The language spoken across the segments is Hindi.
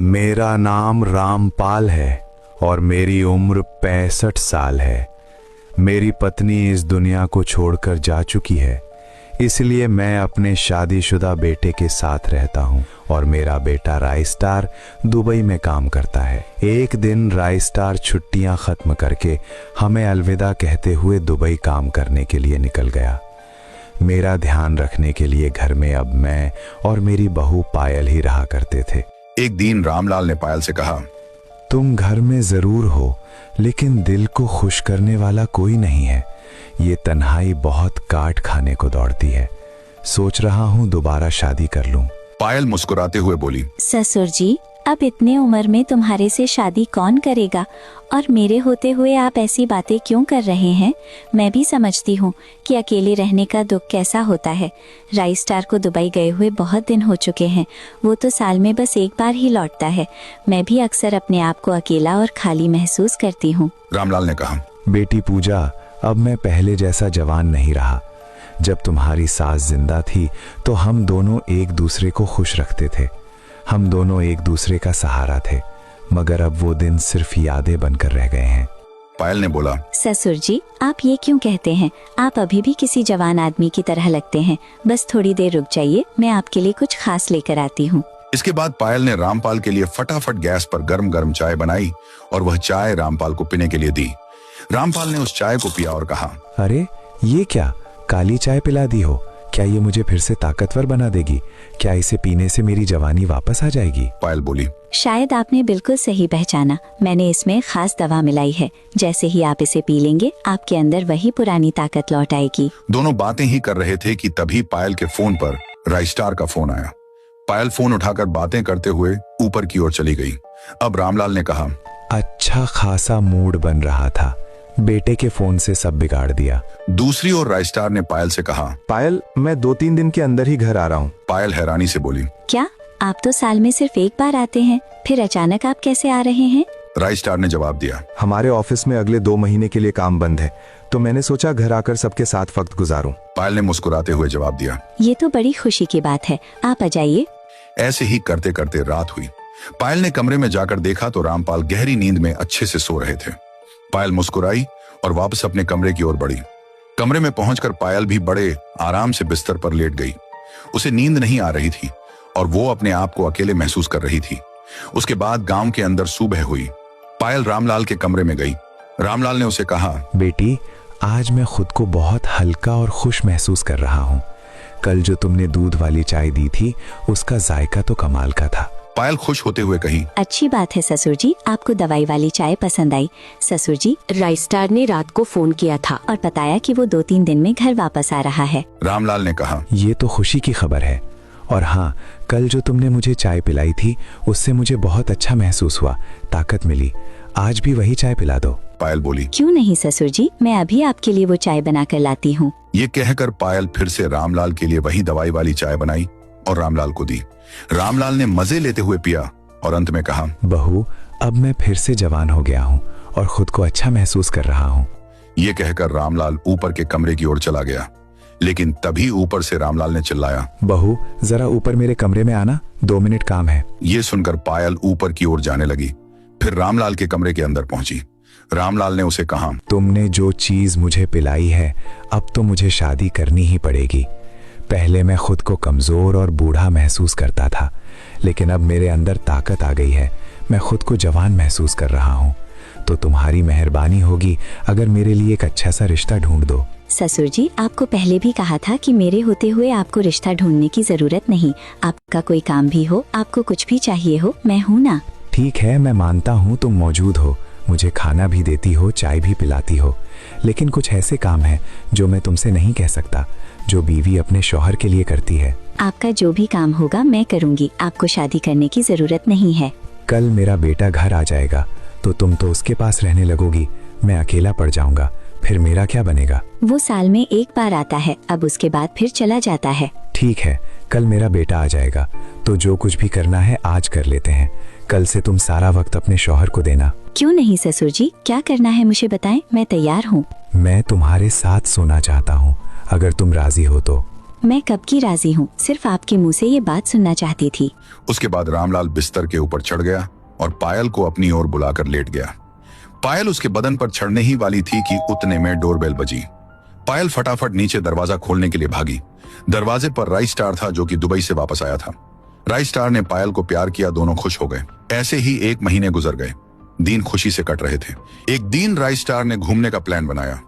मेरा नाम रामपाल है और मेरी उम्र 65 साल है। मेरी पत्नी इस दुनिया को छोड़कर जा चुकी है, इसलिए मैं अपने शादीशुदा बेटे के साथ रहता हूँ और मेरा बेटा राइस्टार दुबई में काम करता है। एक दिन राइस्टार छुट्टियां खत्म करके हमें अलविदा कहते हुए दुबई काम करने के लिए निकल गया। मेरा ध्यान रखने के लिए घर में अब मैं और मेरी बहू पायल ही रहा करते थे। एक दिन रामलाल ने पायल से कहा, तुम घर में जरूर हो, लेकिन दिल को खुश करने वाला कोई नहीं है। ये तन्हाई बहुत काट खाने को दौड़ती है। सोच रहा हूँ दोबारा शादी कर लूं। पायल मुस्कुराते हुए बोली, ससुर जी, अब इतने उम्र में तुम्हारे से शादी कौन करेगा, और मेरे होते हुए आप ऐसी बातें क्यों कर रहे हैं। मैं भी समझती हूँ कि अकेले रहने का दुख कैसा होता है। राइस्टार को दुबई गए हुए बहुत दिन हो चुके हैं। वो तो साल में बस एक बार ही लौटता है। मैं भी अक्सर अपने आप को अकेला और खाली महसूस करती हूँ। रामलाल ने कहा, बेटी पूजा, अब मैं पहले जैसा जवान नहीं रहा। जब तुम्हारी सास जिंदा थी तो हम दोनों एक दूसरे को खुश रखते थे। हम दोनों एक दूसरे का सहारा थे, मगर अब वो दिन सिर्फ यादें बनकर रह गए हैं। पायल ने बोला, ससुर जी, आप ये क्यों कहते हैं। आप अभी भी किसी जवान आदमी की तरह लगते हैं। बस थोड़ी देर रुक जाइए, मैं आपके लिए कुछ खास लेकर आती हूँ। इसके बाद पायल ने रामपाल के लिए फटाफट गैस पर गर्म गर्म चाय बनाई और वह चाय रामपाल को पीने के लिए दी। रामपाल ने उस चाय को पिया और कहा, अरे ये क्या, काली चाय पिला दी हो। क्या ये मुझे फिर से ताकतवर बना देगी? क्या इसे पीने से मेरी जवानी वापस आ जाएगी? पायल बोली, शायद आपने बिल्कुल सही पहचाना। मैंने इसमें खास दवा मिलाई है। जैसे ही आप इसे पी लेंगे, आपके अंदर वही पुरानी ताकत लौट आएगी। दोनों बातें ही कर रहे थे कि तभी पायल के फोन पर राइस्टार का फोन आया। पायल फोन उठाकर बातें करते हुए ऊपर की ओर चली गई। अब रामलाल ने कहा, अच्छा खासा मूड बन रहा था, बेटे के फोन से सब बिगाड़ दिया। दूसरी ओर राइस्टार ने पायल से कहा, पायल, मैं 2-3 दिन के अंदर ही घर आ रहा हूँ। पायल हैरानी से बोली, क्या, आप तो साल में सिर्फ एक बार आते हैं, फिर अचानक आप कैसे आ रहे हैं? राइस्टार ने जवाब दिया, हमारे ऑफिस में अगले 2 महीने के लिए काम बंद है, तो मैंने सोचा घर आकर सबके साथ वक्त गुजारूं। पायल ने मुस्कुराते हुए जवाब दिया, ये तो बड़ी खुशी की बात है, आप आ जाइए। ऐसे ही करते करते रात हुई। पायल ने कमरे में जाकर देखा तो रामपाल गहरी नींद में अच्छे से सो रहे थे। पायल मुस्कुराई और वापस अपने कमरे की ओर बढ़ी। कमरे में पहुंचकर पायल भी बड़े आराम से बिस्तर पर लेट गई। उसे नींद नहीं आ रही थी और वो अपने आप को अकेले महसूस कर रही थी। उसके बाद गांव के अंदर सुबह हुई। पायल रामलाल के कमरे में गई। रामलाल ने उसे कहा, बेटी, आज मैं खुद को बहुत हल्का और खुश महसूस कर रहा हूँ। कल जो तुमने दूध वाली चाय दी थी, उसका जायका तो कमाल का था। पायल खुश होते हुए कही, अच्छी बात है ससुर जी, आपको दवाई वाली चाय पसंद आई। ससुर जी, राइस्टार ने रात को फोन किया था और बताया कि वो 2-3 दिन में घर वापस आ रहा है। रामलाल ने कहा, ये तो खुशी की खबर है। और हाँ, कल जो तुमने मुझे चाय पिलाई थी, उससे मुझे बहुत अच्छा महसूस हुआ, ताकत मिली। आज भी वही चाय पिला दो। पायल बोली, क्यों नहीं ससुर जी, मैं अभी आपके लिए वो चाय बना कर लाती हूँ। ये कहकर पायल फिर से रामलाल के लिए वही दवाई वाली चाय बनाई और रामलाल को दी। रामलाल ने मजे लेते हुए पिया और अंत में कहा, बहू, अब मैं फिर से जवान हो गया हूँ और खुद को अच्छा महसूस कर रहा हूँ। ये कहकर रामलाल ऊपर के कमरे की ओर चला गया, लेकिन तभी ऊपर से रामलाल ने चिल्लाया, बहू, जरा ऊपर मेरे कमरे में आना, 2 मिनट काम है। ये सुनकर पायल ऊपर की ओर जाने लगी। फिर रामलाल के कमरे के अंदर पहुंची। रामलाल ने उसे कहा, तुमने जो चीज मुझे पिलाई है, अब तो मुझे शादी करनी ही पड़ेगी। पहले मैं खुद को कमजोर और बूढ़ा महसूस करता था, लेकिन अब मेरे अंदर ताकत आ गई है। मैं खुद को जवान महसूस कर रहा हूँ। तो तुम्हारी मेहरबानी होगी अगर मेरे लिए एक अच्छा सा रिश्ता ढूंढ दो। ससुर जी, आपको पहले भी कहा था कि मेरे होते हुए आपको रिश्ता ढूंढने की जरूरत नहीं। आपका कोई काम भी हो, आपको कुछ भी चाहिए हो, मैं हूँ ना। ठीक है, मैं मानता हूँ तुम मौजूद हो, मुझे खाना भी देती हो, चाय भी पिलाती हो, लेकिन कुछ ऐसे काम हैं जो मैं तुमसे नहीं कह सकता, जो बीवी अपने शौहर के लिए करती है। आपका जो भी काम होगा मैं करूँगी, आपको शादी करने की जरूरत नहीं है। कल मेरा बेटा घर आ जाएगा तो तुम तो उसके पास रहने लगोगी, मैं अकेला पड़ जाऊंगा, फिर मेरा क्या बनेगा? वो साल में एक बार आता है, अब उसके बाद फिर चला जाता है। ठीक है, कल मेरा बेटा आ जाएगा तो जो कुछ भी करना है आज कर लेते हैं। कल से तुम सारा वक्त अपने शौहर को देना। क्यों नहीं ससुर जी, क्या करना है मुझे बताएं, मैं तैयार हूँ। मैं तुम्हारे साथ सोना चाहता हूँ, अगर तुम राजी हो तो। मैं कब की राजी हूँ, सिर्फ आपके मुंह से ये बात सुनना चाहती थी। उसके बाद रामलाल बिस्तर के ऊपर चढ़ गया और पायल को अपनी ओर बुलाकर लेट गया। पायल उसके बदन पर चढ़ने ही वाली थी कि उतने में डोरबेल बजी। पायल फटाफट नीचे दरवाजा खोलने के लिए भागी। दरवाजे पर राइस स्टार था, जो कि दुबई से वापस आया था। राइस स्टार ने पायल को प्यार किया, दोनों खुश हो गए। ऐसे ही 1 महीने गुजर गए। दिन खुशी से कट रहे थे। एक दिन राइस स्टार ने घूमने का प्लान बनाया।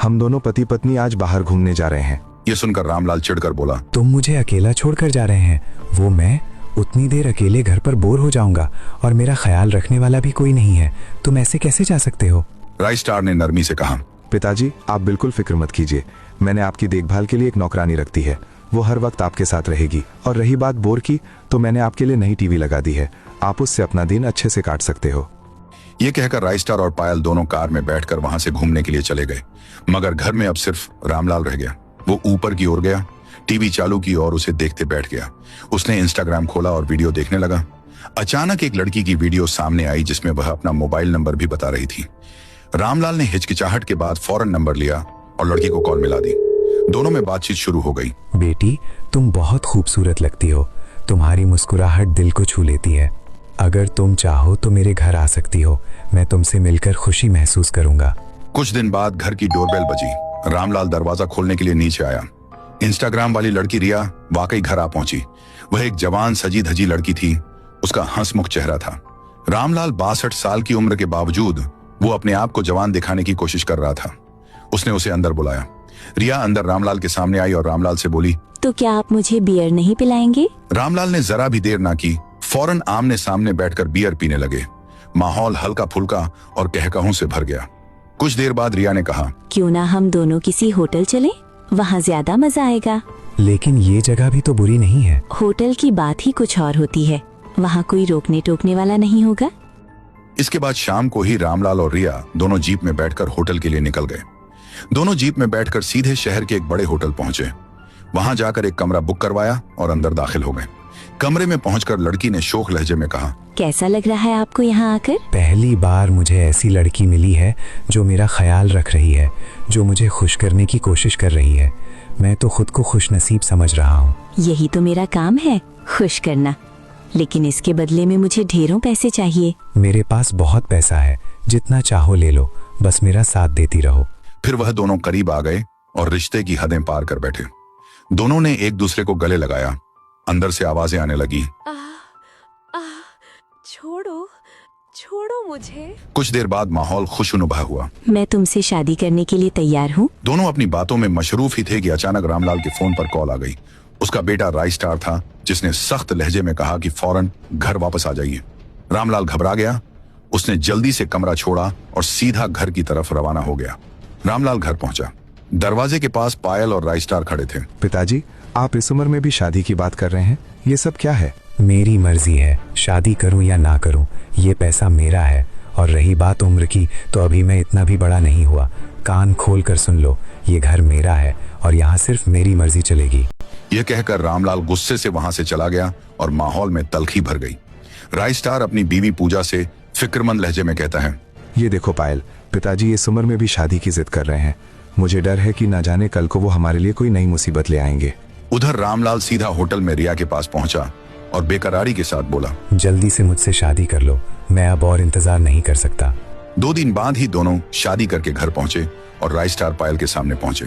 हम दोनों पति पत्नी आज बाहर घूमने जा रहे हैं। ये सुनकर रामलाल चिढ़कर बोला, तुम मुझे अकेला छोड़कर जा रहे हैं? वो मैं उतनी देर अकेले घर पर बोर हो जाऊंगा और मेरा ख्याल रखने वाला भी कोई नहीं है। तुम ऐसे कैसे जा सकते हो? राइस स्टार ने नरमी से कहा, पिताजी, आप बिल्कुल फिक्र मत कीजिए। मैंने आपकी देखभाल के लिए एक नौकरानी रखती है। वो हर वक्त आपके साथ रहेगी। और रही बात बोर की, तो मैंने आपके लिए नई टीवी लगा दी है। आप उससे अपना दिन अच्छे से काट सकते हो। ये कहकर राइस स्टार और पायल दोनों कार में बैठकर वहां से घूमने के लिए चले गए। मगर घर में अब सिर्फ रामलाल रह गया। वो ऊपर की ओर गया, टीवी चालू की और उसे देखते बैठ गया। उसने इंस्टाग्राम खोला और वीडियो देखने लगा। अचानक एक लड़की की वीडियो सामने आई, जिसमें वह अपना मोबाइल नंबर भी बता रही थी। रामलाल ने हिचकिचाहट के बाद फौरन नंबर लिया और लड़की को कॉल मिला दी। दोनों में बातचीत शुरू हो गई। बेटी, तुम बहुत खूबसूरत लगती हो। तुम्हारी मुस्कुराहट दिल को छू लेती है। अगर तुम चाहो तो मेरे घर आ सकती हो। मैं तुमसे मिलकर खुशी महसूस करूंगा। कुछ दिन बाद घर की डोरबेल बजी। रामलाल दरवाजा खोलने के लिए नीचे आया। इंस्टाग्राम वाली लड़की रिया वाकई घर आ पहुंची। वह एक जवान सजी धजी लड़की थी। उसका हंसमुख चेहरा था। रामलाल 62 साल की उम्र के बावजूद वो अपने आप को जवान दिखाने की कोशिश कर रहा था। उसने उसे अंदर बुलाया। रिया अंदर रामलाल के सामने आई और रामलाल से बोली, तो क्या आप मुझे बियर नहीं पिलाएंगे? रामलाल ने जरा भी देर ना की, फौरन आमने सामने बैठकर बियर पीने लगे। माहौल हल्का फुल्का और कहकहों से भर गया। कुछ देर बाद रिया ने कहा, क्यों ना हम दोनों किसी होटल चलें? वहाँ ज्यादा मजा आएगा। लेकिन ये जगह भी तो बुरी नहीं है। होटल की बात ही कुछ और होती है। वहाँ कोई रोकने टोकने वाला नहीं होगा। इसके बाद शाम को ही रामलाल और रिया दोनों जीप में बैठकर होटल के लिए निकल गए। दोनों जीप में बैठकर सीधे शहर के एक बड़े होटल पहुंचे। वहां जाकर एक कमरा बुक करवाया और अंदर दाखिल हो गए। कमरे में पहुंचकर लड़की ने शोक लहजे में कहा, कैसा लग रहा है आपको यहाँ आकर? पहली बार मुझे ऐसी लड़की मिली है जो मेरा ख्याल रख रही है, जो मुझे खुश करने की कोशिश कर रही है। मैं तो खुद को खुशनसीब समझ रहा हूँ। यही तो मेरा काम है, खुश करना। लेकिन इसके बदले में मुझे ढेरों पैसे चाहिए। मेरे पास बहुत पैसा है, जितना चाहो ले लो, बस मेरा साथ देती रहो। फिर वह दोनों करीब आ गए और रिश्ते की हदें पार कर बैठे। दोनों ने एक दूसरे को गले लगाया। अंदर से आवाजें आने लगी, छोड़ो छोड़ो मुझे। कुछ देर बाद माहौल खुशनुमा हुआ। मैं तुमसे शादी करने के लिए तैयार हूँ। दोनों अपनी बातों में मशरूफ ही थे कि अचानक रामलाल के फोन पर कॉल आ गई। उसका बेटा राइस स्टार था, जिसने सख्त लहजे में कहा कि फौरन घर वापस आ जाइए। रामलाल घबरा गया। उसने जल्दी से कमरा छोड़ा और सीधा घर की तरफ रवाना हो गया। रामलाल घर पहुंचा। दरवाजे के पास पायल और राइस स्टार खड़े थे। पिताजी, आप इस उम्र में भी शादी की बात कर रहे हैं? ये सब क्या है? मेरी मर्जी है, शादी करूं या ना करूं, ये पैसा मेरा है। और रही बात उम्र की, तो अभी मैं इतना भी बड़ा नहीं हुआ। कान खोल कर सुन लो, ये घर मेरा है और यहाँ सिर्फ मेरी मर्जी चलेगी। यह कहकर रामलाल गुस्से से वहां से चला गया और माहौल में तल्खी भर गई। राइस स्टार अपनी बीवी पूजा से फिक्रमंद लहजे में कहता है, ये देखो पायल, पिताजी इस उम्र में भी शादी की जिद कर रहे हैं। मुझे डर है कि ना जाने कल को वो हमारे लिए कोई नई मुसीबत ले आएंगे। उधर रामलाल सीधा होटल में रिया के पास पहुंचा और बेकरारी के साथ बोला, जल्दी से मुझसे शादी कर लो, मैं अब और इंतजार नहीं कर सकता। 2 दिन बाद ही दोनों शादी करके घर पहुंचे और राइस स्टार पायल के सामने पहुंचे।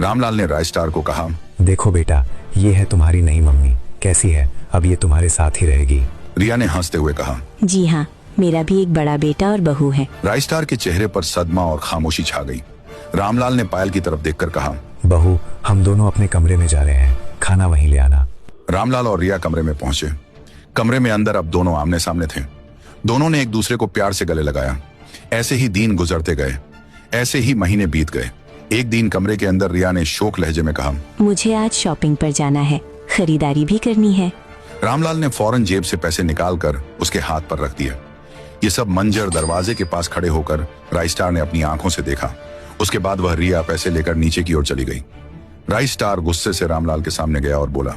रामलाल ने राइस स्टार को कहा, देखो बेटा, ये है तुम्हारी नई मम्मी। कैसी है? अब ये तुम्हारे साथ ही रहेगी। रिया ने हंसते हुए कहा, जी हाँ, मेरा भी एक बड़ा बेटा और बहू है। राइस स्टार के चेहरे पर सदमा और खामोशी छा गई। रामलाल ने पायल की तरफ देखकर कहा, बहू, हम दोनों अपने कमरे में जा रहे हैं, खाना वहीं ले आना। रामलाल और रिया कमरे में पहुंचे। कमरे में अंदर अब दोनों आमने सामने थे। दोनों ने एक दूसरे को प्यार से गले लगाया। ऐसे ही दिन गुजरते गए। ऐसे ही महीने बीत गए। एक दिन कमरे के अंदर रिया ने शोक लहजे में कहा, मुझे आज शॉपिंग पर जाना है, खरीदारी भी करनी है। रामलाल ने फौरन जेब से पैसे निकालकर उसके हाथ पर रख दिए। ये सब मंजर दरवाजे के पास खड़े होकर राइस स्टार ने अपनी आंखों से देखा। उसके बाद वह रिया पैसे लेकर नीचे की ओर चली गई। राइस स्टार गुस्से से रामलाल के सामने गया और बोला,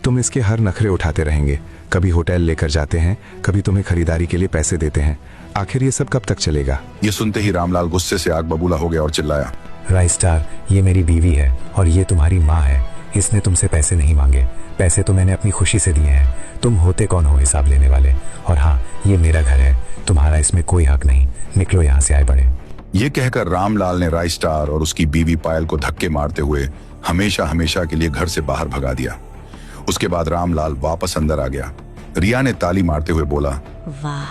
तुम इसके हर नखरे उठाते रहेंगे। कभी होटल लेकर जाते हैं, कभी तुम्हें खरीदारी के लिए पैसे देते हैं। आखिर ये सब कब तक चलेगा? ये सुनते ही रामलाल गुस्से से आग बबूला हो गया और चिल्लाया, राइस स्टार, ये मेरी बीवी है और ये तुम्हारी माँ है। इसने तुमसे पैसे नहीं मांगे, पैसे तो मैंने अपनी खुशी से दिए हैं। तुम होते कौन हो हिसाब लेने वाले? और हाँ, ये मेरा घर है, तुम्हारा इसमें कोई हक नहीं। निकलो यहाँ से, आए बड़े। ये कहकर रामलाल ने राय स्टार और उसकी बीवी पायल को धक्के मारते हुए हमेशा हमेशा के लिए घर से बाहर भगा दिया। उसके बाद रामलाल वापस अंदर आ गया। रिया ने ताली मारते हुए बोला, वाह,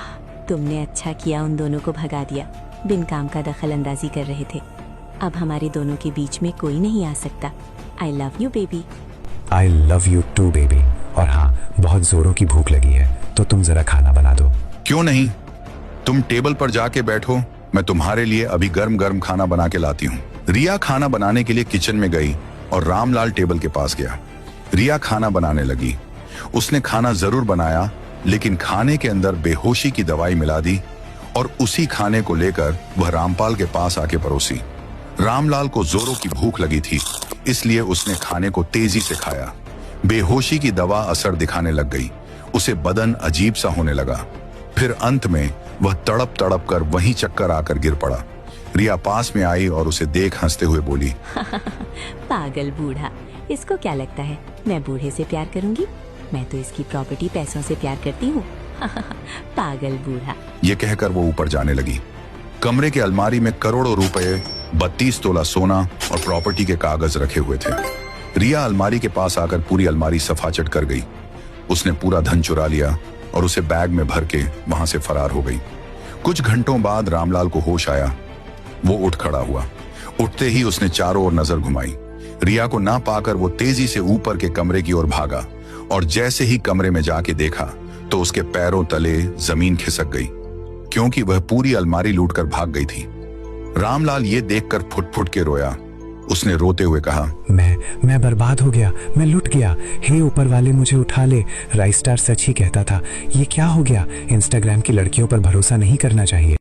तुमने अच्छा किया उन दोनों को भगा दिया। बिन काम का दखल अंदाजी कर रहे थे। अब हमारे दोनों के बीच में कोई नहीं आ सकता। I love you baby. I love you too baby. और हाँ, बहुत जोरों की भूख लगी है, तो तुम जरा खाना बना दो। क्यों नहीं, तुम टेबल पर जाके बैठो, मैं तुम्हारे लिए अभी गर्म गर्म खाना बना के लाती हूँ। रिया खाना बनाने के लिए किचन में गई और रामलाल टेबल के पास गया। रिया खाना बनाने लगी। उसने खाना जरूर बनाया, लेकिन खाने के अंदर बेहोशी की दवाई मिला दी और उसी खाने को लेकर वह रामपाल के पास आके परोसी। रामलाल को जोरों की भूख लगी थी, इसलिए उसने खाने को तेजी से खाया। बेहोशी की दवा असर दिखाने लग गई। उसे बदन अजीब सा होने लगा। फिर अंत में वह तड़प तड़प कर वहीं चक्कर आकर गिर पड़ा। रिया पास में आई और उसे देख हंसते हुए बोली, पागल बूढ़ा, इसको क्या लगता है मैं बूढ़े से प्यार करूंगी? मैं तो इसकी प्रॉपर्टी पैसों से प्यार करती हूँ। पागल बूढ़ा। ये कहकर वो ऊपर जाने लगी। कमरे के अलमारी में करोड़ों रुपए, 32 तोला सोना और प्रॉपर्टी के कागज रखे हुए थे। रिया अलमारी के पास आकर पूरी अलमारी सफाचट कर गई। उसने पूरा धन चुरा लिया और उसे बैग में भर के वहां से फरार हो गई। कुछ घंटों बाद रामलाल को होश आया। वो उठ खड़ा हुआ। उठते ही उसने चारों ओर नजर घुमाई। रिया को ना पाकर वो तेजी से ऊपर के कमरे की ओर भागा और जैसे ही कमरे में जाके देखा तो उसके पैरों तले जमीन खिसक गई, क्योंकि वह पूरी अलमारी लूटकर भाग गई थी। रामलाल ये देखकर फुट फुट के रोया। उसने रोते हुए कहा, मैं बर्बाद हो गया, मैं लुट गया। हे ऊपर वाले, मुझे उठा ले। राय स्टार सच ही कहता था। ये क्या हो गया? इंस्टाग्राम की लड़कियों पर भरोसा नहीं करना चाहिए।